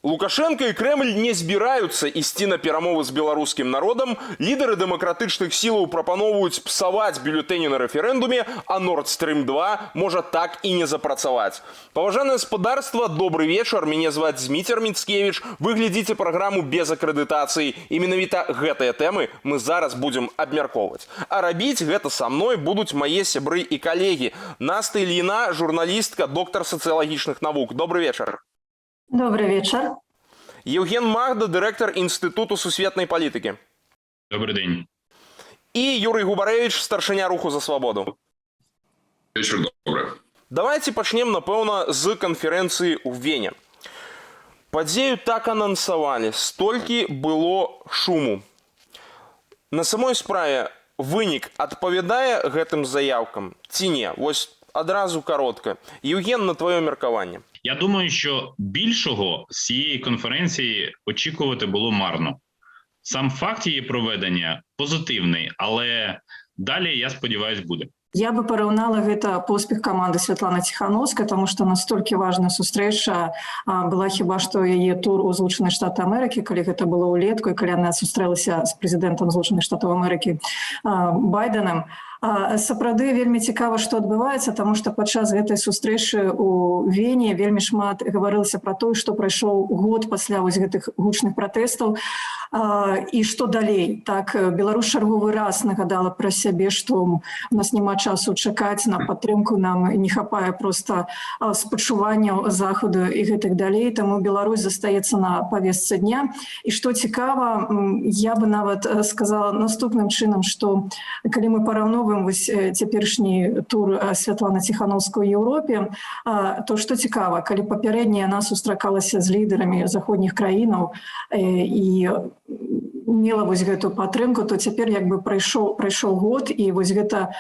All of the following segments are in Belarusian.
Лукашенко и Кремль не збираюцца ісці на перамовы з беларускім народам, лідары дэмакратычных сілаў прапаноўваюць псаваць бюлетэні на рэферэндуме, а Nord Stream 2 можа так і не запрацаваць. Паважанае гаспадарства, добрый вечар, мяне зваць Зміцер Міцкевіч, вы глядзіце праграму без акрэдытацыі, і менавіта гэтыя тэмы мы зараз будзем абмяркоўваць. А рабіць гэта са мной будуць мае сябры і калегі. Наста Ільіна, журналістка, доктар сацыялагічных навук. Добрый вечар. Добрый вечер. Евген Магда, директор Институту сусветнай палітыкі. Добрый день. И Юрий Губарэвіч, старшыня руху за свабоду. Вечер добрый. Давайте пачнем, напэўна, з канферэнцыі ў Вене. Падзею так анансавалі, столькі было шуму. На самой справе вынік адпавядае гэтым заявкам ці не? Вось адразу коротко. Євген, на твоє меркаванне. Я думаю, що більшого з цієї конференції очікувати було марно. Сам факт її проведення позитивний, але далі, я сподіваюсь, буде. Я бы параўнала гэта поспех каманды Святланы Ціхановскай, таму што настолькі важная сустрэча была хіба што яе тур у Злучаныя Штаты Амерыкі, калі гэта было ўлетку, і калі яна сустрэлася з прэзідэнтам Злучаных Штатаў Амерыкі Байденам. Сапраўды вельмі цікава, што адбываецца, таму што падчас гэтай сустрэчы у Вене вельмі шмат гаварылася пра тое, што прайшоў год пасля вось гэтых гучных пратэстаў, і што далей. Так, Беларусь чарговы раз нагадала пра сябе, што у нас няма часу чакаць на падтрымку, нам не хапае проста спачуванняў Захаду і гэтак далей, таму Беларусь застаецца на павестцы дня. І што цікава, я бы нават сказала наступным чынам, што калі мы параўноўваем вось цяперашні тур Святланы Ціхановскай у Еўропе, то што цікава, калі папярэдняя яна сустракалася з лідарамі заходніх краінаў і мела вось гэту падтрымку, то цяпер як бы прайшоў год, і вось гэта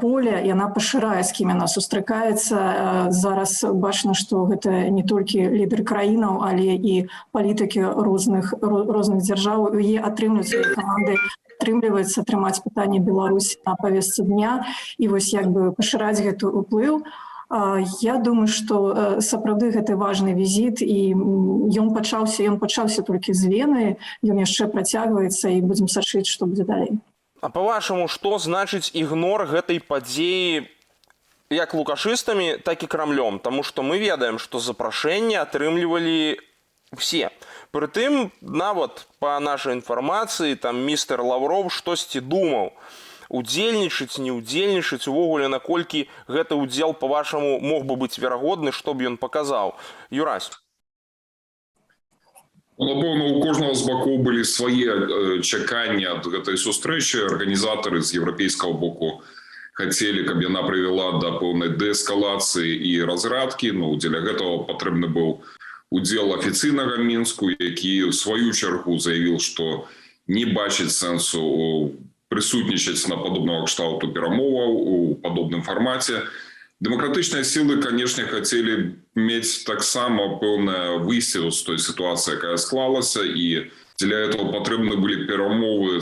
поле яна пашырае, з кім яна сустракаецца. Зараз бачна, што гэта не толькі лідар краінаў, але і палітыкі розных дзяржаў. Яе атрымліваюць каманды, атрымліваецца трымаць пытанне Беларусі на павестцы дня і вось як бы пашыраць гэты ўплыў. Я думаю, што сапраўды гэта важны візіт, і ён пачаўся толькі з Вены, ён яшчэ працягваецца, і будзем сачыць, што будзе далей. А по-вашаму, што значыць ігнор гэтай падзеі як лукашыстамі, так і Крамлём? Таму што мы ведаем, што запрашэнне атрымлівалі все. Прытым, нават па нашай інфармацыі, там містер Лавров штосьці думаў. Удзельнічаць, не удзельнічаць, увогуле, наколькі гэты удзел, па-вашаму, мог бы быць верагодны, што б ён паказаў? Юрась. Напэўна, у кожнага з бакоў былі свае чаканні ад гэтай сустрэчы. Арганізатары з еўрапейскага боку хацелі, каб яна прывяла да пэўнай дээскалацыі і разрадкі. Дзеля гэтага патрэбны быў удзел афіцыйнага Мінску, які в сваю чаргу заявіў, што не бачыць сэнсу прысутнічаць на падобнага кшталту перамоваў у падобным фармаце. Дэмакратычныя сілы, канешне, хацелі мець таксама пэўнае выйсце з той сітуацыі, якая склалася, і дзеля этого патрэбны былі перамовы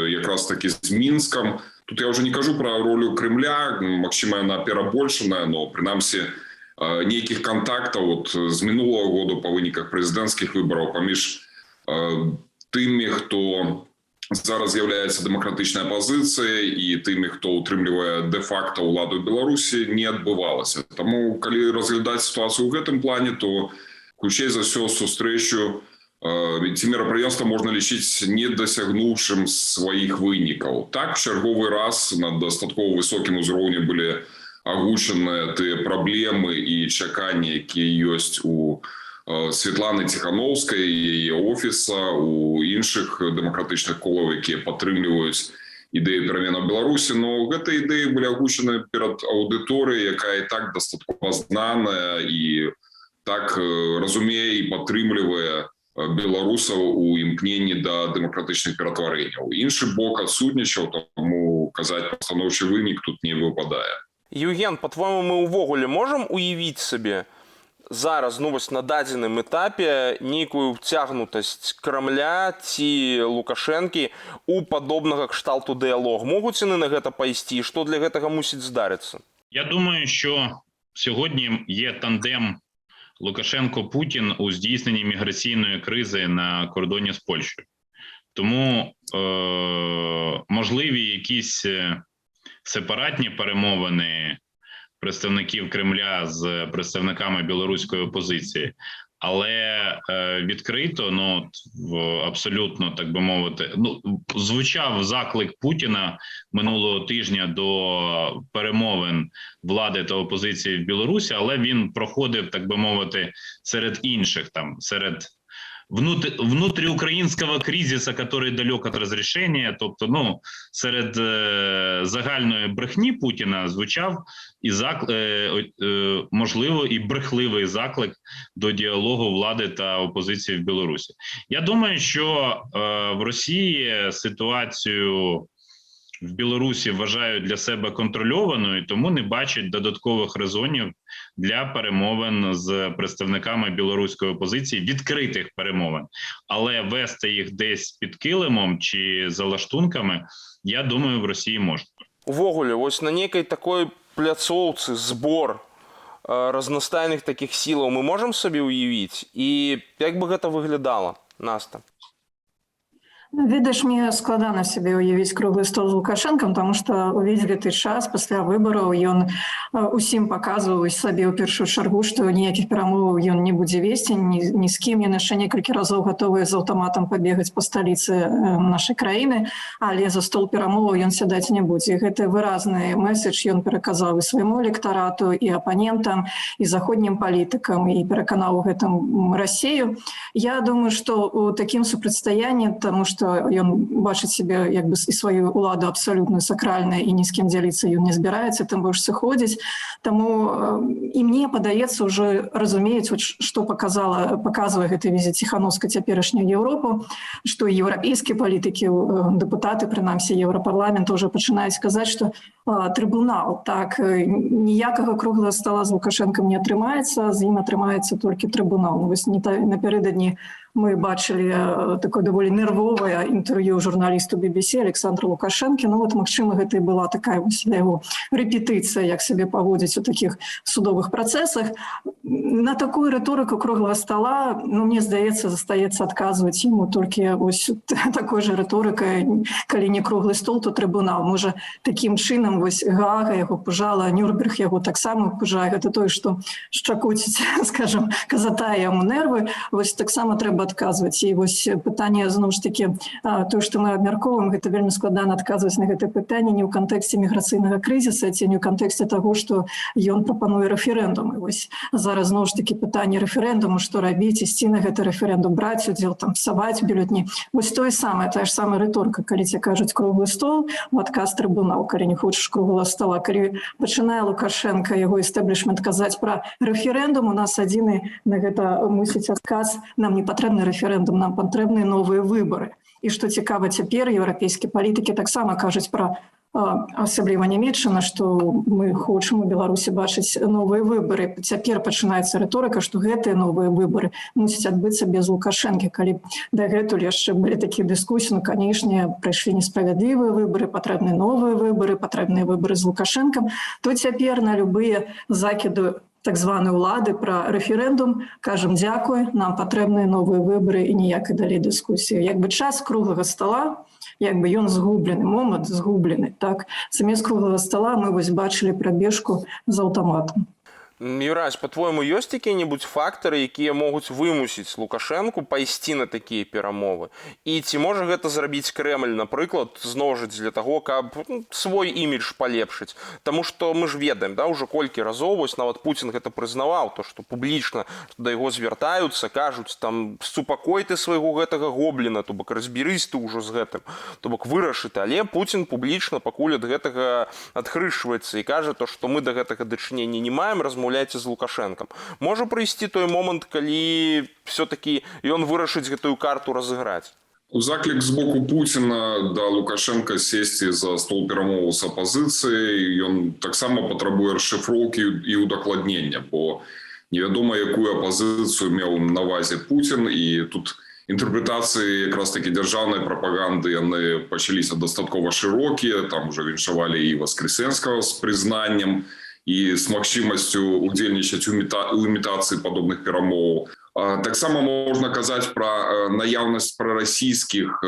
якраз такі з Мінскам. Тут я ўжо не кажу пра ролю Кремля, магчыма, яна перабольшаная, но прынамсі нейкіх кантактаў з мінулага году па выніках прэзідэнцкіх выбараў паміж тымі, хто зараз з'яўляецца дэмакратычнай апазіцыяй, і тымі, хто ўтрымлівае дэ-факта ўладу Беларусі, не адбывалася. Таму, калі разглядаць сітуацыю ў гэтым плане, то хутчэй за ўсё сустрэчу ці мерапрыемства можна лічыць не дасягнуўшым сваіх вынікаў. Так, в чарговы раз на дастаткова высокім узроўні былі агучаныя тыя праблемы і чаканні, якія ёсць у Святланы Ціхановскай, яе офіса, у іншых дэмакратычных колаў, якія падтрымліваюць ідэю пераменаў Беларусі. Но гэтыя ідэі былі агучаны перад аўдыторыяй, якая і так дастаткова знаная і так разумее і падтрымлівае беларусаў у імкненні да дэмакратычных ператварэнняў. Іншы бок адсутнічаў, таму казаць пра станоўчы вынік тут не выпадае. Євген, по-твоєму, ми увогуле можемо уявити собі зараз, вось на дадзеным этапе, нейкую вцягнутасць Крамля ці Лукашэнкі у падобнага кшталту дыялог? Могуць яны на гэта пайсці? Што для гэтага мусіць здарыцца? Я думаю, що сьогодні є тандем Лукашенко Путін у здійсненні міграційної кризи на кордоні з Польщею. Тому можливі якісь сепаратні перемовини представників Кремля з представниками білоруської опозиції, але відкрито, абсолютно, так би мовити, звучав заклик Путіна минулого тижня до перемовин влади та опозиції в Білорусі, але він проходив, так би мовити, серед інших, серед внутріукраїнського кризису, який далек від розрішення, тобто, серед загальної брехні Путіна звучав і можливо і брехливий заклик до діалогу влади та опозиції в Білорусі. Я думаю, що в Росії ситуацію в Білорусі вважають для себе контрольованою, тому не бачать додаткових резонів для перемовин з представниками білоруської опозиції, відкритих перемовин. Але вести їх десь під килимом чи за лаштунками, я думаю, в Росії можна. Увогуле, ось на некой такой пляцоўцы збор разнастайных таких сілаў мы можем собі уявіць? І як бы гэта выглядала, Наста? Відаць, мне складана сабе уявіць круглы стол з Лукашэнкам, таму што ўвесь гэты час пасля выбараў ён усім паказваў сабе ў першую чаргу, што ніякіх перамоваў ён не будзе весці, ні з кім. Ён яшчэ некалькі разоў гатовы з аўтаматам пабегаць па сталіцы нашай краіны, але за стол перамоваў ён сядаць не будзе. Гэты выразны месседж ён пераказаў і свайму электарату, і апанентам, і заходнім палітыкам, і пераканаў у гэтым Расію. Я думаю, што у такім супрацьстаянні, таму што ён бачыць сябе як бы і сваю ўладу абсалютна сакральнай і ні з кім дзяліцца ён не збіраецца, тым больш сыходзіць. Таму і мне падаецца ўжо разумеюць, што паказвае гэты візіт Ціхановскай цяперашнюю Еўропу, што еўрапейскія палітыкі, дэпутаты, прынамсі Еўрапарламент ўжо пачынаюць казаць, што трыбунал, так, ніякага круглага стола з Лукашэнкам не атрымаецца, з ім атрымаецца толькі трыбунал. Вось напярэдадні мы бачылі такое даволі нервовае інтэрв'ю журналісту BBC Александра Лукашэнкі. Магчыма, гэта і была такая вось яго рэпетыцыя, як сябе паводзіць у такіх судовых працэсах. На такую рыторыку круглага стола, мне здаецца, застаецца адказваць ему толькі вось такой жа рыторыкай, калі не круглы стол, то трыбунал. Можа, такім чынам вось Гаага яго пужала, Нюрнберг яго таксама пужае. Гэта тое, што шчакоціць, скажам, казатае яму нервы. Вось таксама трэба адказваць. І вось пытанне, зноў ж такі, тое, што мы абмяркоўваем, гэта вельмі складана адказваць на гэтае пытанне не ў кантэксце міграцыйнага крызіса, ці не ў кантэксце таго, што ён прапануе рэферэндум. І вось зараз зноў ж такі пытанне рэферэндуму, што рабіць, ісці на гэты рэферэндум, браць удзел, псаваць бюлетні. Вось тое самае, тая ж самая рыторыка, калі тебе кажуць круглы стол, у адказ трыбунал, калі не хочаш круглага стола, калі пачынае Лукашенко, яго эстаблішмент казаць пра рэферэндум, у нас адзіны на гэта мусіць адказ, нам не патрэбны рэферэндум, нам патрэбныя новыя выбары. І што цікава, цяпер еўрапейскія палітыкі таксама кажуць пра асабліва Нямецчына, што мы хочам у Беларусі бачыць новыя выбары. Цяпер пачынаецца рыторыка, што гэтыя новыя выбары мусяць адбыцца без Лукашэнкі. Калі дагэтуль яшчэ былі такія дыскусіі, канешне, прайшлі несправядлівыя выбары, патрэбныя новыя выбары, патрэбныя выбары з Лукашэнкам, то цяпер на любыя закіды так званай улады пра рэферэндум кажам дзякуй, нам патрэбныя новыя выбары і ніякай далей дыскусіі. Як бы час круглага стола, як бы ён згублены, момант згублены, так? Замест круглага стола мы вось бачылі прабежку з аўтаматам. Юрась, по-твоему, ёсць якія-небудзь фактары, якія могуць вымусіць Лукашэнку пайсці на такія перамовы? І ці можа гэта зрабіць Крэмль, напрыклад, зноў жа для таго, каб свой імідж палепшыць? Таму што мы ж ведаем, ўжо колькі разоў, вось нават Пуцін гэта прызнаваў, то што публічна да яго звяртаюцца, кажуць, супакой ты свайго гэтага гобліна, то бок разберысь ты ўжо з гэтым, то бок вырашы ты. Але Пуцін публічна пакуль ад гэтага адхрышваецца і кажа, то што мы да гэтага дачынення не маем, размаўляць з Лукашэнкам. Можа прыйсці той момант, калі все-таки ён вырашыць гэтую карту разыграць? Заклік з боку Пуціна да Лукашенка сесці за стол перамоваў з апазіцыяй, ён таксама патрабуе расшыфроўкі і удакладнення, бо невядома, якую апазіцыю меў на ўвазе Пуцін, і тут інтэрпрэтацыі якраз такі дзяржаўнай прапаганды яны пачаліся дастаткова шырокія, там уже віншавалі і Воскресенскага з прызнаннем, і з магчымасцю удзельнічаць у імітацыі падобных перамоваў. Таксама можна казаць пра наяўнасць прарасійскіх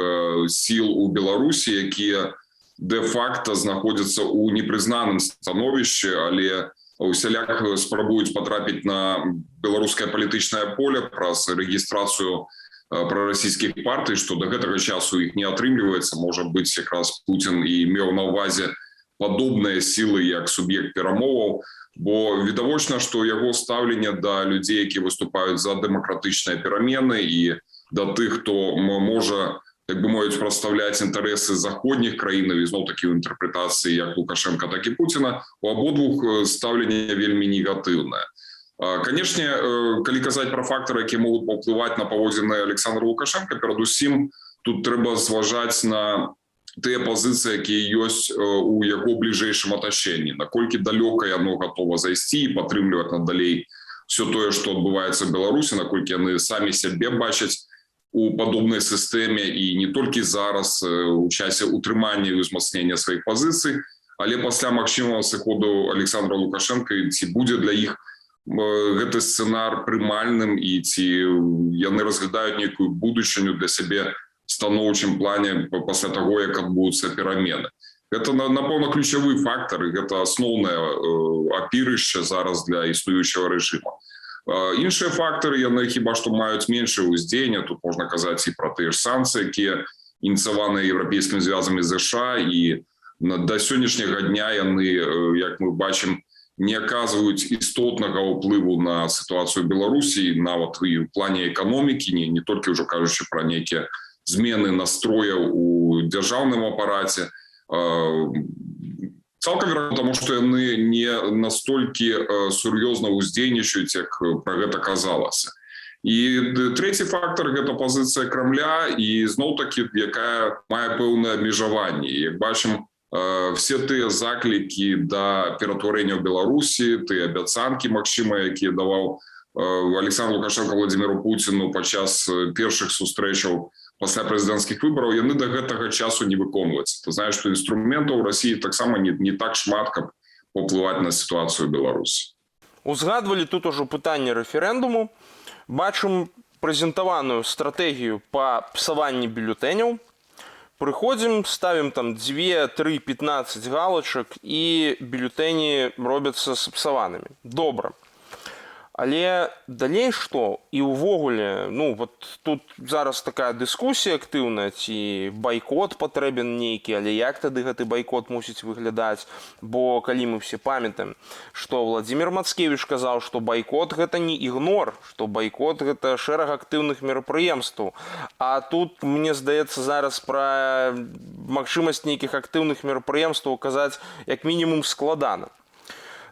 сіл у Беларусі, якія дэ-факта знаходзяцца ў непрызнаным становішчы, але усяляк спрабуюць патрапіць на беларускае палітычнае поле праз рэгістрацыю прарасійскіх партый, што да гэтага часу іх не атрымліваецца. Можа быць, якраз Пуцін і меў на ўвазе падобныя сілы як суб'ект перамоваў, бо відавочна, што яго стаўленне да людзей, якія выступаюць за дэмакратычныя перамены і да тых, хто можа, так бы мовіць, прадстаўляць інтарэсы заходніх краінаў, і зноў-такі ў інтэрпрэтацыі як Лукашенка, так і Пуціна, у абодвух стаўленне вельмі негатыўнае. Канешне, калі казаць пра фактары, якія могуць паўплываць на паводзіны Александра Лукашенка, перадусім тут трэба зважаць на тыя пазіцыі, якія ёсць у яго бліжэйшым атачэнні, наколькі далёка яно гатова зайсці і падтрымліваць надалей все тое, што адбываецца ў Беларусі, наколькі яны самі сябе бачаць у падобнай сістэме і не толькі зараз у часе утрымання і ўзмацнення сваіх пазіцый, але пасля магчымага сыходу Александра Лукашенка, ці будзе для іх гэты сцэнар прымальным і ці яны разглядаюць нейкую будучыню для сябе станоўчым плане пасля таго, як адбудуцца перамены. Гэта, напэўна, ключавы фактар, і гэта асноўнае апірышча зараз для існуючага рэжыма. Іншыя фактары, яны хіба што маюць меншае ўздзеянне. Тут можна казаць і пра тыя ж санкцыі, якія ініцыяваныя еўрапейскімі звязамі ЗША, і да сённяшняга дня яны, як мы бачым, не аказваюць істотнага ўплыву на сітуацыю Беларусі, нават і ў плане эканомікі, не толькі ўжо кажучы пра нейкія змены настрояў у дзяржаўным апараце. Цалкам верагодна, таму што яны не настолькі сур'ёзна ўздзейнічаюць, як пра гэта казалася. І трэці фактар – гэта пазіцыя Крамля, і зноў-такі, якая мае пэўнае абмежаванне. Як бачым, все тыя заклікі да ператварэння ў Беларусі, тыя абяцанкі, магчыма, якія даваў Александр Лукашенко Владимиру Пуціну падчас першых сустрэчаў пасля прэзідэнцкіх выбараў, яны да гэтага часу не выконваюцца. Ты знаеш, што інструментаў у Расіі таксама не так шмат, каб паўплываць на сітуацыю Беларусі. Узгадвалі тут ужо пытанне рэферэндуму. Бачым прэзентаваную стратэгію па псаванні бюлетэняў. Прыходзім, ставім там 2, 3, 15 галачак, і бюлетэні робяцца сапсаванымі. Добра. Але далей што? І ўвогуле, вот тут зараз такая дыскусія актыўная, ці байкот патрэбен нейкі, але як тады гэты байкот мусіць выглядаць? Бо калі мы все памятаем, што Владзімір Мацкевіч казаў, што байкот гэта не ігнор, што байкот гэта шэраг актыўных мерапрыемстваў. А тут, мне здаецца, зараз пра магчымасць нейкіх актыўных мерапрыемстваў казаць як мінімум складана.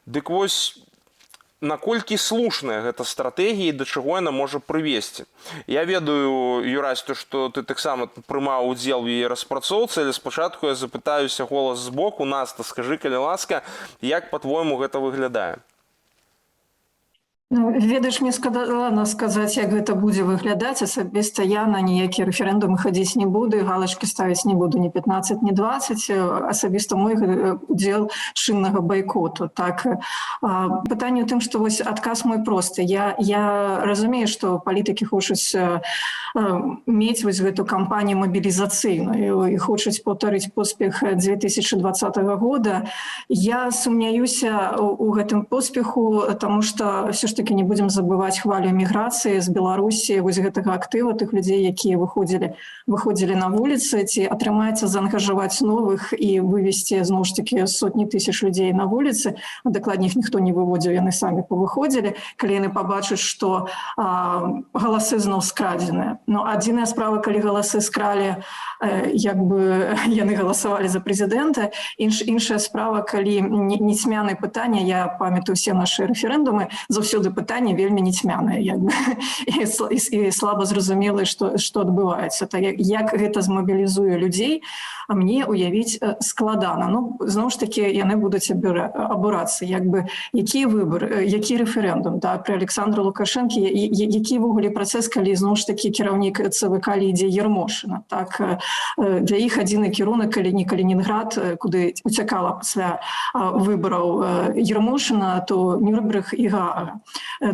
Дык вось, наколькі слушная гэта стратэгія і да чаго яна можа прывесці. Я ведаю, Юрась, што ты таксама прымаў удзел у яе распрацоўцы, але спачатку я запытаюся голас збоку. Наста, скажы, калі ласка, як, па-твойму, гэта выглядае? Ведаеш, мне складана сказаць, як гэта будзе выглядаць. Асабіста я на ніякія рэферэндумы хадзіць не буду, і галачкі ставіць не буду ні 15, ні 20. Асабіста мой удзел чыннага байкоту. Так, пытанне ў тым, што вось адказ мой просты. Я разумею, што палітыкі хочуць мець вось гэту кампанію мабілізацыйную і хочуць паўтарыць поспех 2020 года. Я сумняюся у гэтым поспеху, таму што все ж таки не будем забываць хвалю міграцыі з Беларусі, вось гэтага актыва, тых людзей, якія выходзілі на вуліцы, ці атрымаецца заангажаваць новых і вывесці, зноў ж такі, сотні тысяч людзей на вуліцы. Дакладней, іх ніхто не выводзіў, яны самі павыходзілі, калі яны пабачаць, што галасы зноў скрадзеныя. Но адзіная справа, калі галасы скралі, як бы яны галасавалі за прэзідэнта. Іншая справа, калі нецьмянае пытанне, я памятаю все нашы рэферэндумы, заўсёды пытанне вельмі нецьмянае і слаба зразумелае, што адбываецца. Як гэта змабілізуе людзей, а мне уявіць складана. Ну, зноў ж такі, яны будуць абурацца. Які выбар, які рэферэндум, да, пры Александру Лукашэнкі, які ўвогуле працэс, калі зноў ж такі кіраўнік ЦВК Лідзія Ермошына. Так, для іх адзіны кірунак, калі не Калінінград, куды уцякала пасля выбараў Ермошына, то Нюрнберг і Гаага.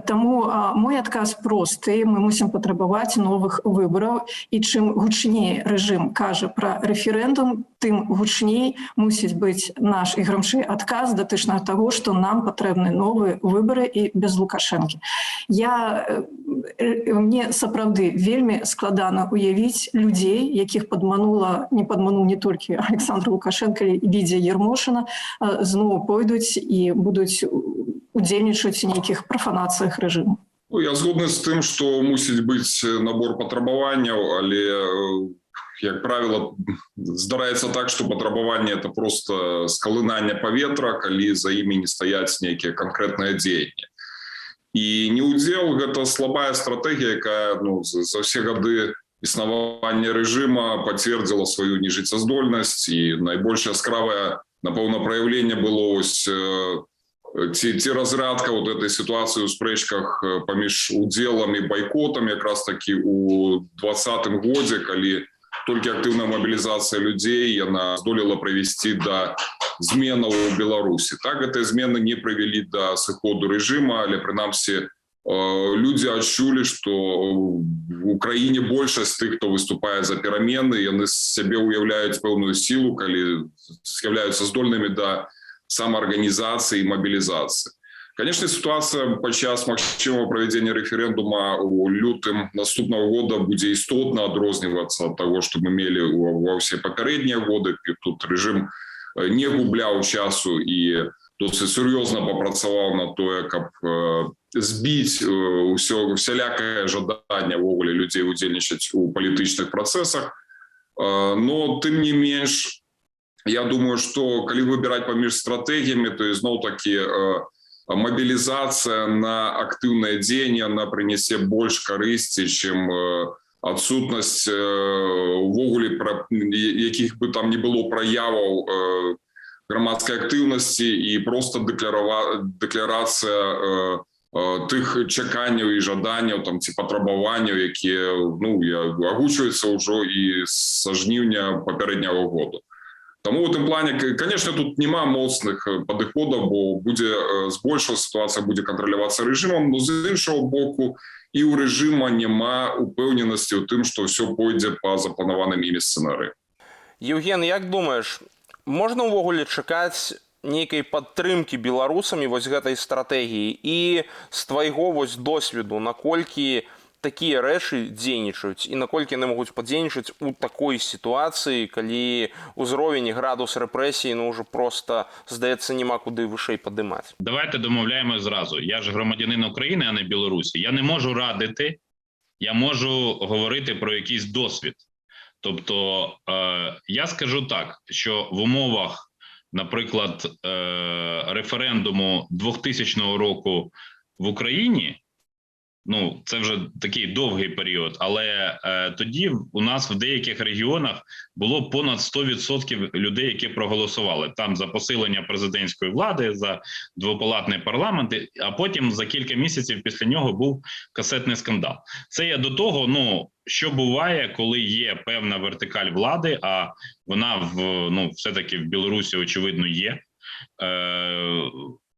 Таму мой адказ просты. Мы мусім патрабаваць новых выбараў, і чым гучней рэжым кажа пра рэферэндум, тым гучней мусіць быць наш і грамчэй адказ датычна таго, што нам патрэбны новыя выбары і без Лукашэнкі. Мне сапраўды вельмі складана уявіць людзей, якіх не падмануў не толькі Александр Лукашенко і Лідзія Ермошына, зноў пойдуць і будуць удзельнічаць у нейкіх прафанацыях рэжыму. Ну, я згодны з тым, што мусіць быць набор патрабаванняў, але, як правіла, здараецца так, што патрабаванне – это проста скалынанне паветра, калі за імі не стаяць нейкія канкрэтныя дзеянні. І неудзел – гэта слабая стратэгія, якая за ўсе гады існавання рэжыма пацвердзіла сваю нежыццяздольнасць, і найбольш яскравае, напэўна, праяўленне было ці разрядка вот этой ситуации ў спрэчках паміж удзелам і байкотам якраз таки у 2020 годзе, калі толькі актыўная мобілізацыя людзей яна здолела прывесці да зменаў у Беларусі. Так, гэтыя змены не прывялі да сыходу рэжыма, але прынамсі людзі адчулі, што у краіне большасць тых, хто выступае за перамены, яны сябе ўяўляюць пэўную сілу, калі з'яўляюцца здольнымі да самоорганизации и мобилизации. Конечно, ситуация падчас магчымага правядзення рэферэндума у лютым наступного года будзе істотна адрознівацца ад таго, што мы мелі ва ўсе папярэднія годы. Тут рэжым не губляў часу і досыць сур'ёзна папрацаваў на тое, каб збіць усялякае жаданне ўвогуле людзей удзельнічаць у палітычных працэсах. Но тым не менш, я думаю, что калі выбирать паміж стратегиями, то зноў-таки мобилизация на активное дзеянне, она принесе больше корысти, чем отсутность увогуле якіх бы там ни было прояваў громадской активности и просто декларация тых чаканняў і жаданняў там ці патрабаванняў, якія агучваюцца ўжо і са жніўня папярэдняга года. Тому в этом плане, конечно, тут нема моцных падыходаў, бо будзе збольшого ситуація буде контролюватися режимом, но з іншого боку і у режима нема упевненості у тим, що все пойдзе по запланованим імі сценарію. Євген, як думаєш, можна ўвогуле чакаць нейкай падтрымкі беларусамі вось гэтай стратэгіі і з твайго вось досведу, наколькі такія рэчы дзейнічаюць і наколькі яны могуць падзейнічаць у такой сітуацыі, калі ўзровень і градус рэпрэсій ўжо просто, здаецца, нема куды вышэй падымаць. Давайте домовляємо зразу. Я ж громадянин України, а не Білорусі. Я не можу радити, я можу говорити про якийсь досвід. Тобто, я скажу так, що в умовах, наприклад, референдуму 2000 року в Україні, це вже такий довгий період, але тоді у нас в деяких регіонах було понад 100% людей, які проголосували. Там за посилення президентської влади, за двопалатний парламент, а потім за кілька місяців після нього був касетний скандал. Це я до того, що буває, коли є певна вертикаль влади, а вона все-таки в Білорусі, очевидно, є,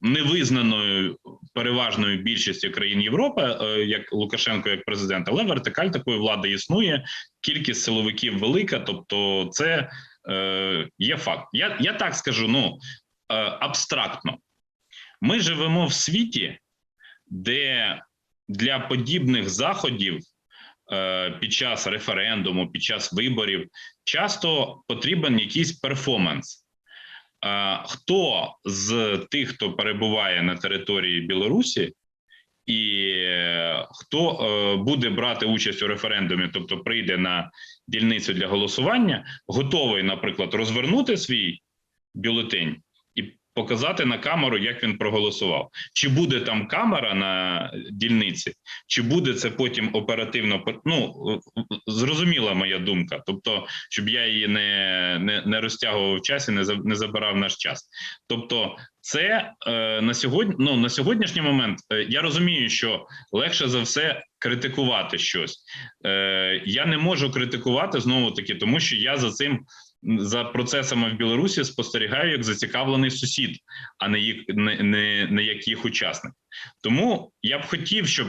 невизнаною переважною більшістю країн Європи, як Лукашенко, як президент, але вертикаль такої влади існує, кількість силовиків велика, тобто це є факт. Я так скажу, абстрактно. Ми живемо в світі, де для подібних заходів під час референдуму, під час виборів часто потрібен якийсь перформанс. Хто з тих, хто перебуває на території Білорусі, і хто буде брати участь у референдумі, тобто прийде на дільницю для голосування, готовий, наприклад, розвернути свій бюлетень і показати на камеру, як він проголосував. Чи буде там камера на дільниці, чи буде це потім оперативно, ну, зрозуміла моя думка, тобто, щоб я її не розтягував в часі, не забирав наш час. Тобто, це на сьогодні, ну, на сьогоднішній момент я розумію, що легше за все критикувати щось. Я не можу критикувати знову-таки, тому що я за процесами в Білорусі спостерігаю як зацікавлений сусід, а не як їх учасник. Тому я б хотів, щоб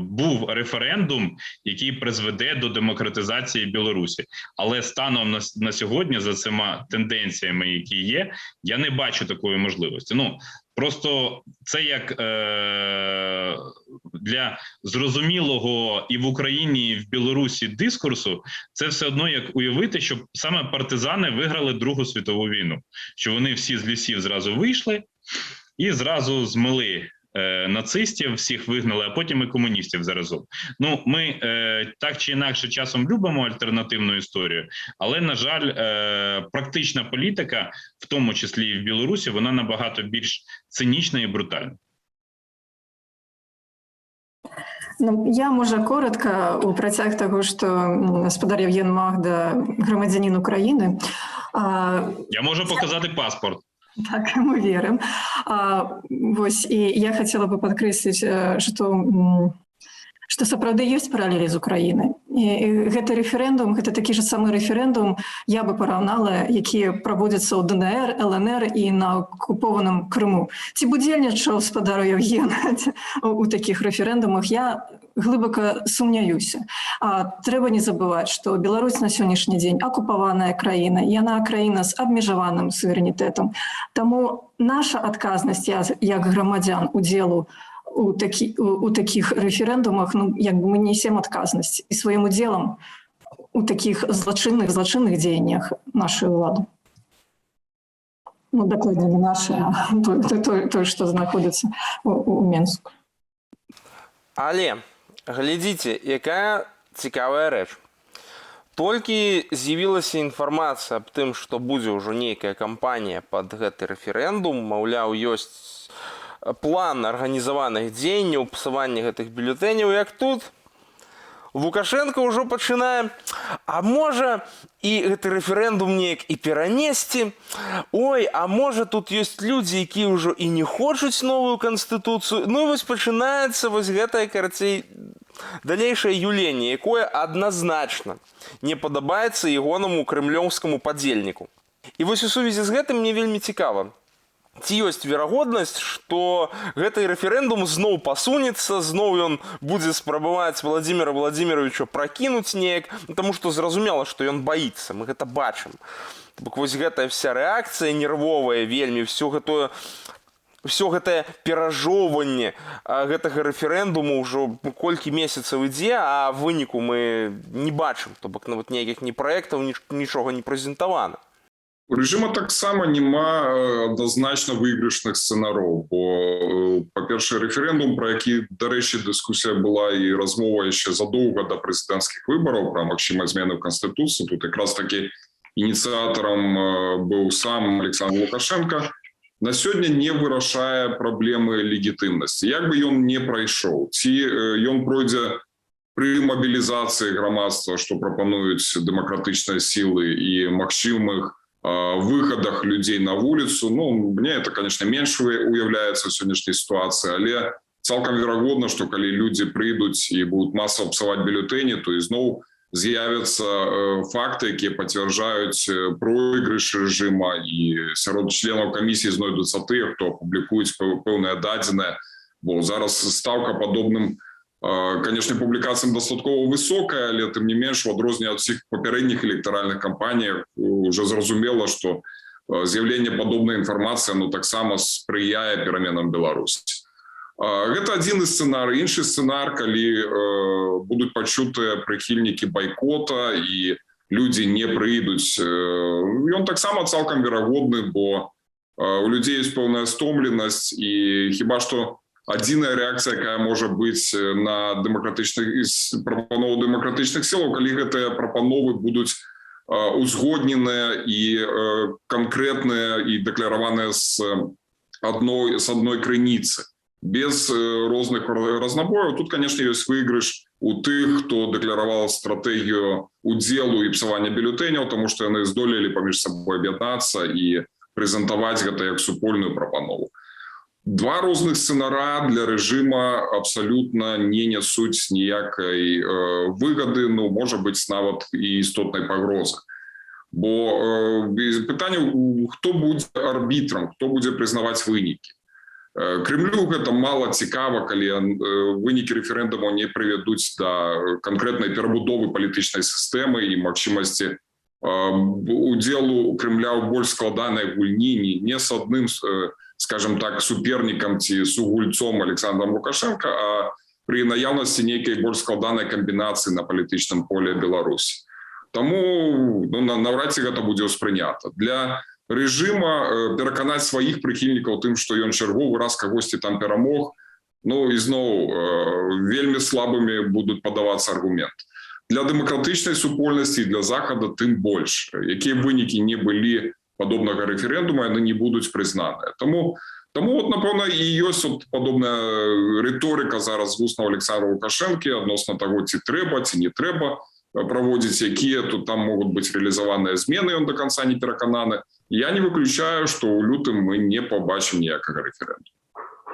був референдум, який призведе до демократизації Білорусі. Але станом на сьогодні, за цими тенденціями, які є, я не бачу такої можливості. Ну, просто це як для зрозумілого і в Україні, і в Білорусі дискурсу, це все одно як уявити, що саме партизани виграли Другу світову війну. Що вони всі з лісів зразу вийшли і зразу змили нацистів, всіх вигнали, а потім і комуністів заразом. Ну, ми так чи інакше часом любимо альтернативну історію, але, на жаль, практична політика, в тому числі і в Білорусі, вона набагато більш цинічна і брутальна. Ну, я, може, коротко у працяг того, що господар Євген Магда громадянин України. Я можу показати паспорт. Так, мы верим. И я хотела бы подкрэсліць, што сапраўды ёсць паралелі з Украінай. І гэты рэферэндум, гэта такі ж самы рэферэндум, я бы параўнала, які праводзяцца ў ДНР, ЛНР і на акупованым Крыму. Ці б удзельнічаў спадару Євген у такіх рэферэндумах, я глыбока сумняюся. Трэба не забываць, што Беларусь на сённяшні дзень акупаваная краіна, яна краіна з абмежаваным суверэнітэтам. Таму наша адказнасць як грамадзян удзелу у таких рэферэндумах, ну, як бы мы несем адказнасць і сваім удзелам у такіх злачынных дзеяннях нашай улады. Ну, дакладна не нашай, а той, што знаходзіцца у Менску. Але, глядзіце, якая цікавая рэч. Толькі з'явілася інфармацыя аб тым, што будзе ўжо нейкая кампанія пад гэты рэферэндум, маўляў, ёсць план арганізаваных дзеянняў, псавання гэтых бюлетэняў, як тут Лукашенко ўжо пачынае, а можа і гэты рэферэндум неяк і перанесці, ой, а можа тут ёсць людзі, якія ўжо і не хочуць новую канстытуцыю. Ну і вось пачынаецца вось гэтае, карацей, далейшае юленне, якое адназначна не падабаецца ягонаму крэмлёўскаму падзельніку. І вось у сувязі з гэтым мне вельмі цікава, ці ёсць верагоднасць, што гэты рэферэндум зноў пасунецца, зноў ён будзе спрабаваць Владзіміра Владзіміровича пракінуць неяк, таму што зразумела, што ён баіцца, мы гэта бачым. Бок вось гэтая вся рэакцыя нервовая вельмі, ўсё гэтае перажоўванне гэтага рэферэндуму ўжо колькі месяцаў ідзе, а выніку мы не бачым, то бок нават ніякіх ні праектаў, нічога не прэзентавана. У рэжыма таксама няма адназначна выйгрышных сцэнароў, бо, па-першае, рэферэндум, пра які, дарэчы, дыскусія была і размова яшчэ задоўга да прэзідэнцкіх выбараў пра магчымасць змены ў Канстытуцыі, тут якраз такі ініцыятарам быў сам Александр Лукашенко, на сёння не вырашае праблемы легітымнасці. Як бы ён не прайшоў, ці ён пройдзе пры мабілізацыі грамадства, што прапануюць дэмакратычныя сілы і магчымых выхадах людзей на вуліцу. Ну, мне это, конечно, менш уяўляецца ў сённяшняй сітуацыі, але цалкам верагодна, што калі людзі прыйдуць і будуць масава псаваць бюлетэні, то ізноў з'явяцца факты, якія пацвярджаюць пройгрыш рэжыма, і сярод членаў камісіі знойдуцца тыя, хто публікуюць пэўныя дадзеныя, бо зараз стаўка падобным, конечно, публікацыям дастаткова высокая, але тым не менш, у адрозненне ад усіх папярэдніх электаральных кампаній уже зразумела, што з'яўленне падобнай інфармацыі таксама спрыяе пераменам Беларусі. Гэта адзіны сцэнарый. Іншы сцэнар, калі будуць пачутыя прыхільнікі байкота і людзі не прыйдуць, ён таксама цалкам верагодны, бо у людзей ёсць пэўная стомленасць, і хіба што адзіная рэакцыя, якая можа быць на прапанову дэмакратычных сілаў, калі гэтыя прапановы будуць узгодненыя і канкрэтныя і дэклараваныя з адной крыніцы, без розных разнабояў. Тут, конечно, ёсць выйгрыш у тых, хто дэклараваў стратэгію удзелу і псавання бюлетэняў, тому што яны здолелі паміж сабой аб'яднацца і прэзентаваць гэта як супольную прапанову. Два розных сцэнара для рэжыма абсалютна не нясуць ніякай выгады, ну, можа быць, нават і істотнай пагрозы. Бо пытанне, хто будзе арбітрам, хто будзе прызнаваць вынікі. Крымлю гэта мала цікава, калі вынікі рэферэндуму не прывядуць да канкрэтнай перабудовы палітычнай сістэмы і магчымасці удзелу Крымля ў больш складанай гульні не з адным, скажем так, супернікам ці сугульцом Александром Лукашенко, а пры наяўнасці нейкай больш складанай камбінацыі на палітычным поле Беларусі. Таму наўрад ці гэта будзе ўспрынята. Для рэжыма пераканаць сваіх прыхільнікаў тым, што ён чарговы раз кагосьці там перамог, ну, ізноў вельмі слабымі будуць падавацца аргументы. Для дэмакратычнай супольнасці і для Захада тым больш. Якія вынікі не былі падобнага рэферэндума, яны не будуць прызнаныя. Таму напэўна, і ёсць падобная рыторыка зараз з вуснаў Александра Лукашэнкі адносна таго, ці трэба, ці не трэба праводзіць, якія тут там могуць быць рэалізаваныя змены, ён до конца не перакананы. Я не выключаю, што ў лютым мы не пабачым ніякага рэферэндуму.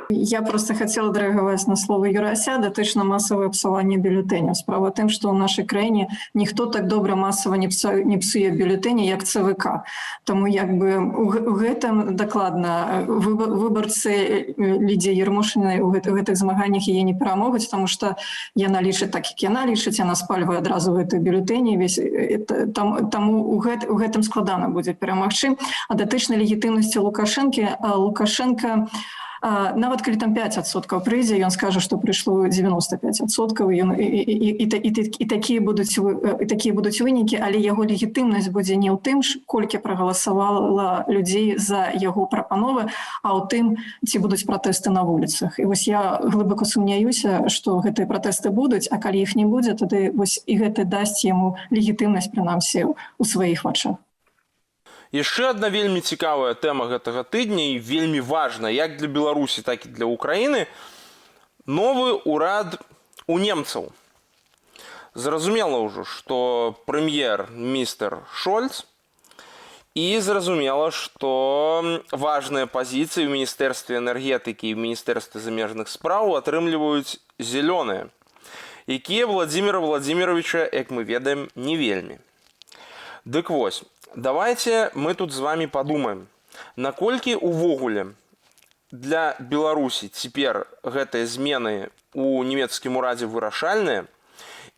Я просто хотела дрэагаваць на словы Юрася датычна масавае псаванне бюлетэняў. Справа тым, што ў нашай краіне ніхто так добра масава не псуе бюлетэні, як ЦВК. Таму як бы у гэтым дакладна выбарцы Лідзіі Ярмошынай у гэтых змаганнях яе не перамогуць, таму што яна лічыць так, як яна лічыць, яна спальвае адразу гэтыя бюлетэні. Таму у гэтым складана будзе перамагчы. А датычна легітымнасці Лукашенка нават калі там 5% прыйдзе, ён скажа, што прыйшло 95%, і такія будуць вынікі, але яго легітымнасць будзе не ў тым, колькі прагаласавала людзей за яго прапановы, а ў тым, ці будуць пратэсты на вуліцах. І вось я глыбока сумняюся, што гэтыя пратэсты будуць, а калі іх не будзе, тады вось і гэта дасць яму легітымнасць, прынамсі, у сваіх вачах. Яшчэ адна вельмі цікавая тэма гэтага тыдня і вельмі важна як для Беларусі, так і для Украіны. Новы ўрад у немцаў. Зразумела ўжо, што прэм'ер-міністр Шольц, і зразумела, што важныя пазіцыі ў Міністэрстве энергетыкі і ў Міністэрстве замежных спраў атрымліваюць зелёныя, якія Владзіміра Владзіміровича, як мы ведаем, не вельмі. Дык вось, давайте мы тут з вами подумаем, наколькі увогуле для Беларусі цяпер гэтыя змены у нямецкім урадзе вырашальныя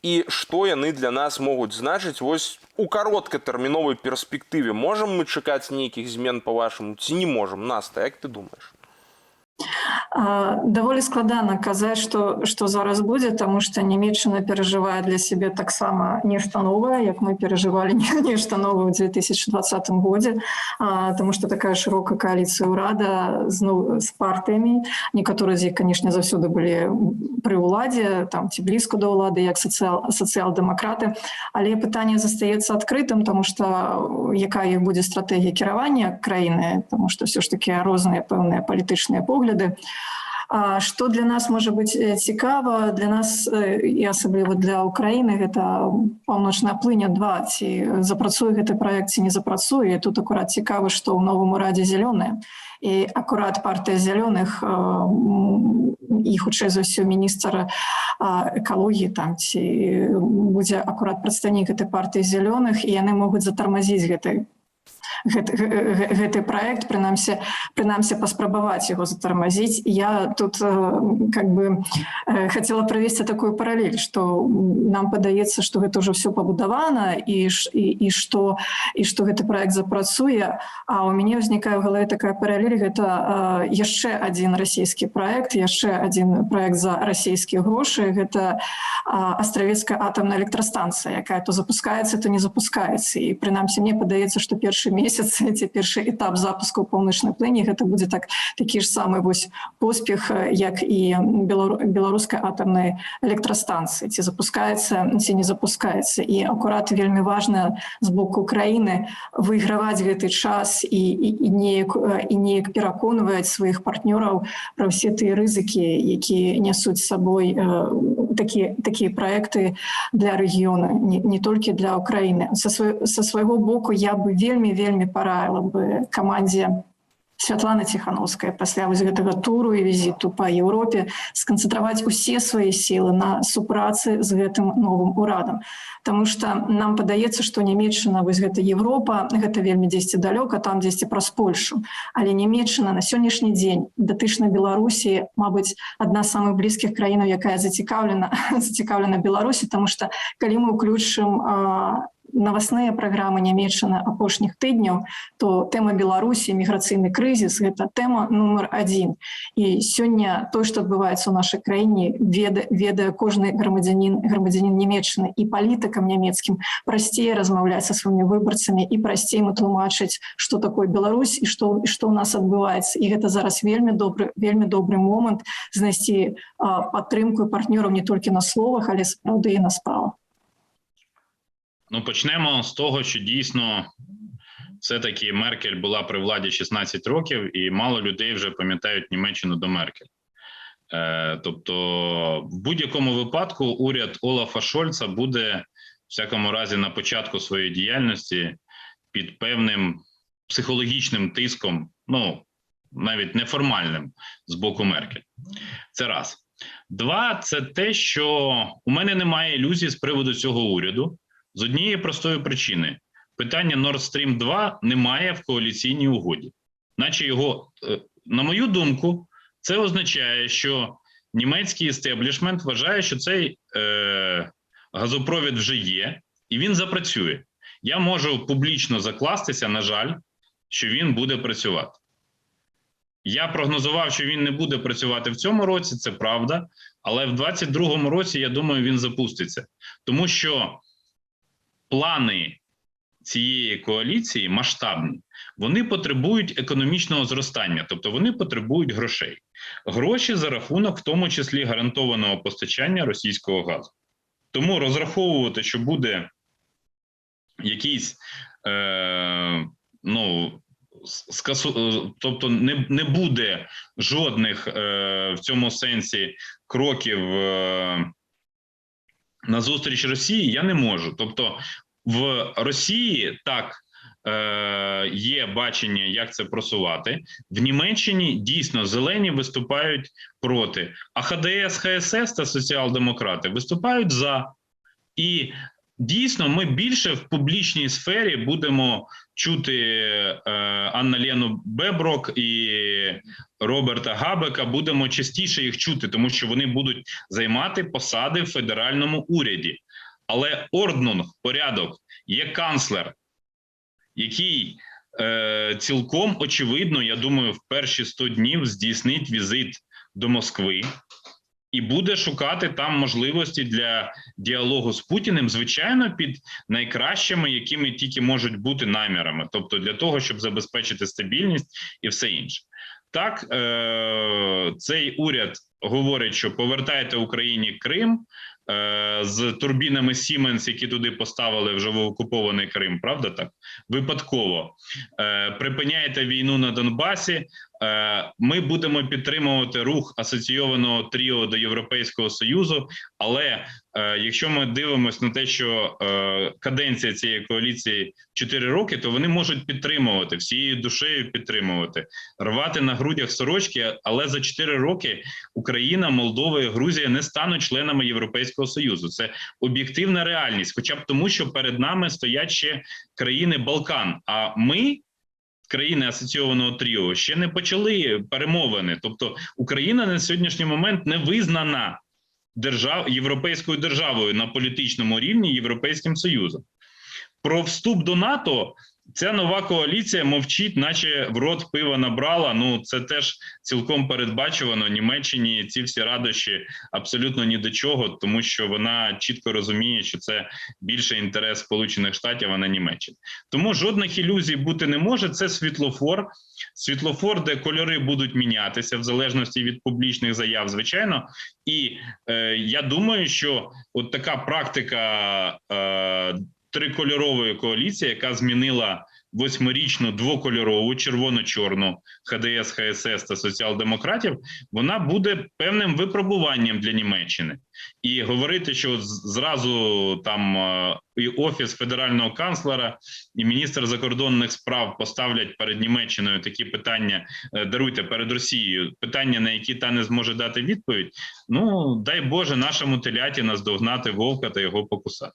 і што яны для нас могуць значыць вось у кароткатэрміновай перспектыве. Можам мы чакаць нейкіх змен па-вашаму ці не можам? Наста, як ты думаеш? Даволі складана казаць, што зараз будзе, таму што Нямецчына перажывае для сябе таксама нешта новае, як мы перажывалі нешта новае ў 2020 годзе, таму што такая шырокая кааліцыя ўрада з партыямі, некаторыя з іх, канешне, заўсёды былі пры ўладзе, там ці блізка да ўлады, як сацыял-дэмакраты, але пытанне застаецца адкрытым, таму што якая іх будзе стратэгія кіравання краіны, таму што ўсё ж такі розныя пэўныя палітычныя погляды. Што для нас можа быць цікава, для нас і асабліва для Украіны, гэта паўночная плыня-2, ці запрацуе гэты праект, ці не запрацуе. Тут акурат цікава, што ў новым урадзе зялёныя. І акурат партыя зялёных і хутчэй за ўсё міністр экалогіі там, ці будзе акурат прадстаўнік гэтай партыі зялёных, і яны могуць затармазіць гэты праект, прынамсі паспрабаваць яго затармазіць. Я тут хацела правесці такую паралель, што нам падаецца, што гэта ўжо все пабудавана і што гэты праект запрацуе, а ў мяне ўзнікае ў галаве такая паралель, гэта яшчэ адзін расійскі праект, яшчэ адзін праект за расійскія грошы, гэта Астравецкая атамная электрастанцыя, якая то запускаецца, то не запускаецца. І прынамсі мне падаецца, што першы месяц месяцы ці першы этап запуску паўночнай плыні гэта будзе такі ж самы вось поспех як і беларускай атамнай электрастанцыі, ці запускаецца ці не запускаецца. І акурат вельмі важна з боку краіны выйграваць гэты час і неяк пераконваць сваіх партнёраў пра ўсе тыя рызыкі, якія нясуць з сабой такія праекты для рэгіёна, не толькі для Украіны. Са свайго боку я бы вельмі параіла бы камандзе Святланы Ціхановскай пасля вось гэтага туру і візіту па Еўропе сканцэнтраваць усе свае сілы на супрацы з гэтым новым урадам. Таму што нам падаецца, што Нямецчына, вось гэта Еўропа, гэта вельмі дзесьці далёка, там дзесьці праз Польшу. Але Нямецчына на сённяшні дзень датычна Беларусі, мабыць, адна з самых блізкіх краінаў, якая зацікаўлена Беларусі, таму што калі мы ўключым новостныя праграмы Нямецчыны апошніх тыдняў, то тэма Беларусі, міграцыйны крызіс – гэта тэма нумар 1. І сёння тое, што адбываецца ў нашай краіне, ведае кожны грамадзянін Нямецчыны, і палітыкам нямецкім прасцей размаўляць са сваімі выбарцамі і прасцей мы тлумачыць, што такое Беларусь і што ў нас адбываецца. І гэта зараз вельмі добры момант знайсці падтрымку партнёраў не толькі на словах, але сапраўды і на справах. Ну, почнемо з того, що дійсно все-таки Меркель була при владі 16 років і мало людей вже пам'ятають Німеччину до Меркель. Тобто в будь-якому випадку уряд Олафа Шольца буде, в всякому разі, на початку своєї діяльності під певним психологічним тиском, ну, навіть неформальним з боку Меркель. Це раз. Два, це те, що у мене немає ілюзій з приводу цього уряду. З однієї простої причини. Питання Nord Stream 2 немає в коаліційній угоді. Наче його, на мою думку, це означає, що німецький істеблішмент вважає, що цей газопровід вже є, і він запрацює. Я можу публічно закластися, на жаль, що він буде працювати. Я прогнозував, що він не буде працювати в цьому році, це правда, але в 2022 році, я думаю, він запуститься. Тому що плани цієї коаліції масштабні, вони потребують економічного зростання, тобто вони потребують грошей. Гроші за рахунок, в тому числі, гарантованого постачання російського газу. Тому розраховувати, що буде якийсь, тобто не буде жодних в цьому сенсі кроків на зустріч Росії, я не можу. Тобто в Росії так є бачення, як це просувати. В Німеччині дійсно зелені виступають проти, а ХДС, ХСС та соціал-демократи виступають за. І дійсно ми більше в публічній сфері будемо чути Анна-Лену Беброк і Роберта Габека, будемо частіше їх чути, тому що вони будуть займати посади в федеральному уряді. Але Орднунг, порядок, є канцлер, який цілком очевидно, я думаю, в перші 100 днів здійснить візит до Москви і буде шукати там можливості для діалогу з Путіним, звичайно, під найкращими, якими тільки можуть бути намірами, тобто для того, щоб забезпечити стабільність і все інше. Так, цей уряд говорить, що повертайте Україні Крим з турбінами Siemens, які туди поставили вже в окупований Крим, правда так? Випадково. Припиняйте війну на Донбасі. Ми будемо підтримувати рух асоційованого тріо до Європейського Союзу, але якщо ми дивимося на те, що каденція цієї коаліції 4 роки, то вони можуть підтримувати, всією душею підтримувати, рвати на грудях сорочки, але за 4 роки Україна, Молдова і Грузія не стануть членами Європейського Союзу. Це об'єктивна реальність, хоча б тому, що перед нами стоять ще країни Балкан, а ми, країни асоційованого тріо, ще не почали перемовини. Тобто Україна на сьогоднішній момент не визнана європейською державою на політичному рівні Європейським Союзом. Про вступ до НАТО Ця нова коаліція мовчить, наче в рот пива набрала. Ну, це теж цілком передбачувано. Німеччині ці всі радощі абсолютно ні до чого, тому що вона чітко розуміє, що це більше інтерес Сполучених Штатів, а не Німеччини. Тому жодних ілюзій бути не може. Це світлофор. Світлофор, де кольори будуть мінятися в залежності від публічних заяв, звичайно. І я думаю, що от така практика трикольорової коаліції, яка змінила 8-річну двокольорову червоно-чорну ХДС, ХСС та соціал-демократів, вона буде певним випробуванням для Німеччини. І говорити, що зразу там і Офіс федерального канцлера, і міністр закордонних справ поставлять перед Німеччиною такі питання, даруйте, перед Росією, питання, на які та не зможе дати відповідь, ну, дай Боже нашому теляті наздогнати вовка та його покусати.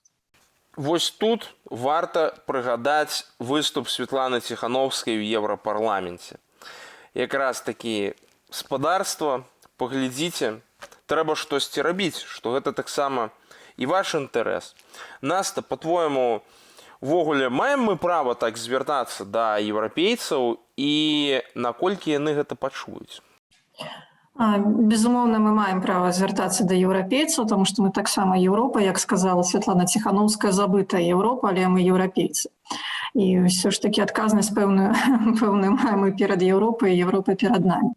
Вось тут варта прыгадаць выступ Светланы Ціхановскай ў Еўрапарламенце. Якраз такі спадарства, паглядзіце, трэба штосьці рабіць, што гэта таксама і ваш інтарэс. Наста, па-твойму, увогуле маем мы права так звяртацца да еўрапейцаў і наколькі яны гэта пачуюць? Безумоўна, мы маем права звяртацца да еўрапейцаў, таму што мы таксама Еўропа, як сказала Святлана Ціхановская, забытая Еўропа, але мы еўрапейцы. І ўсё ж такі адказнасць пэўную маем мы перад Еўропай, і Еўропа перад намі.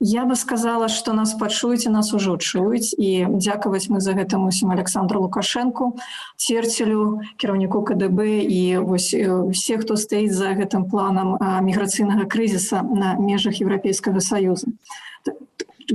Я бы сказала, што нас пачуюць і нас ужо чуюць, і дзякаваць мы за гэта мусім Александру Лукашэнку, Церцелю, кіраўніку КДБ і вось усе, хто стаіць за гэтым планам міграцыйнага крызіса на межах Еўрапейскага Саюза.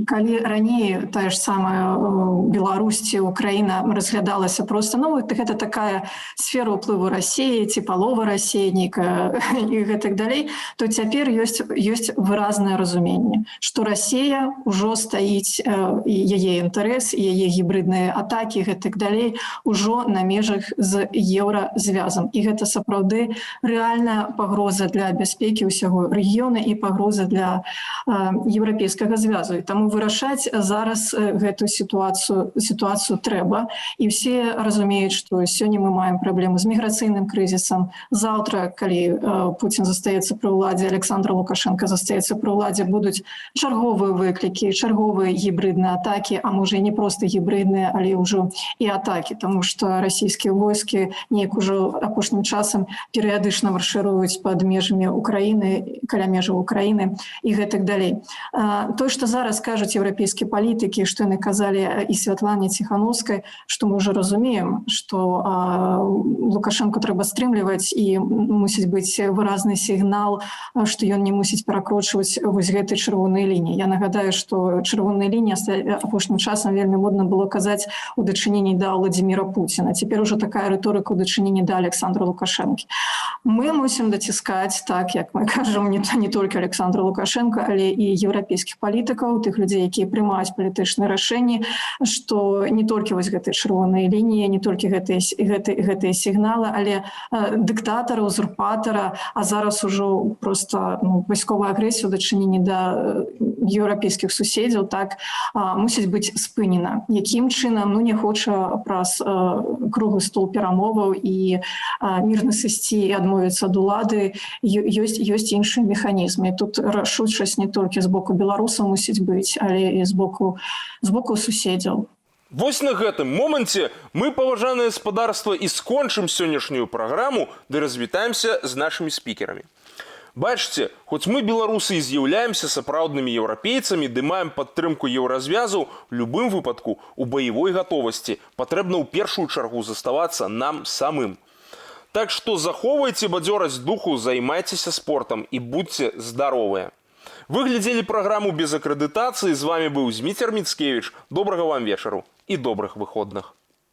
Калі раней тая ж самая Беларусь ці Украіна разглядалася проста, ну, гэта такая сфера ўплыву Расіі, ці палова Расіі нейкая і гэтак далей, то цяпер ёсць выразнае разуменне, што Расія ўжо стаіць, і яе інтарэс, і яе гібридныя атакі, гэтак далей, ужо на межах з еўразвязам. І гэта сапраўды рэальная пагроза для бяспекі ўсяго рэгіёна і пагроза для еўрапейскага звязу. І таму вырашаць зараз гэтую сітуацыю трэба. І ўсе разумеюць, што сёння мы маем праблему з міграцыйным крызісам. Заўтра, калі Пуцін застаецца пры ўладзе, Александр Лукашенко застаецца пры ўладзе, будуць чарговыя выклікі, чарговыя гібридныя атакі, а можа і не проста гібридныя, але ўжо і атакі, таму што расійскія войскі неяк ужо апошнім часам перыядычна маршыруюць пад межамі Украіны, каля межаў Украіны і гэтак далей. Тое, што зараз кажуць еўрапейскія палітыкі, што яны казалі і Святлане Ціхановскай, што мы ўжо разумеем, што Лукашенко трэба стрымліваць і мусіць быць выразны сігнал, што ён не мусіць перакрочваць вось гэтай чырвонай лініі. Я нагадаю, што чырвоная лінія апошнім часам вельмі модна было казаць у дачыненні да Владзіміра Пуціна. Цяпер ужо такая рыторыка ў дачыненні да Александра Лукашэнкі. Мы мусім даціскаць, так, як мы кажам, не толькі Александра Лукашенка, але і еўрапейскіх палітыкаў, тых людзей, якія прымаюць палітычныя рашэнні, што не толькі вось гэтыя чырвоныя лініі, не толькі гэтыя сігналы, але дыктатара, узурпатара, а зараз ужо проста вайсковая агрэсія ў дачыненні да еўрапейскіх суседзяў, так, мусіць быць спынена. Якім чынам, не хоча праз круглы стол перамоваў і мірна сысці і адмовіцца ад улады, ёсць іншыя механізмы. Тут рашучасць не толькі з боку беларусаў мусіць быць, але і з боку суседзяў. Вось на гэтым моманце мы, паважанае спадарства, і скончым сённяшнюю праграму, ды развітаемся з нашымі спікерамі. Бачыце, хоць мы, беларусы, і з'яўляемся сапраўднымі еўрапейцамі, ды маем падтрымку еўразвязу, у любым выпадку у баявой гатовасці патрэбна ў першую чаргу заставацца нам самым. Так што захоўвайце бадзёрасць духу, займайцеся спортам і будьце здаровыя. Вы глядзелі праграму без акрэдытацыі, з вами быў Зміцер Міцкевіч. Добрага вам вечару і добрых выходных.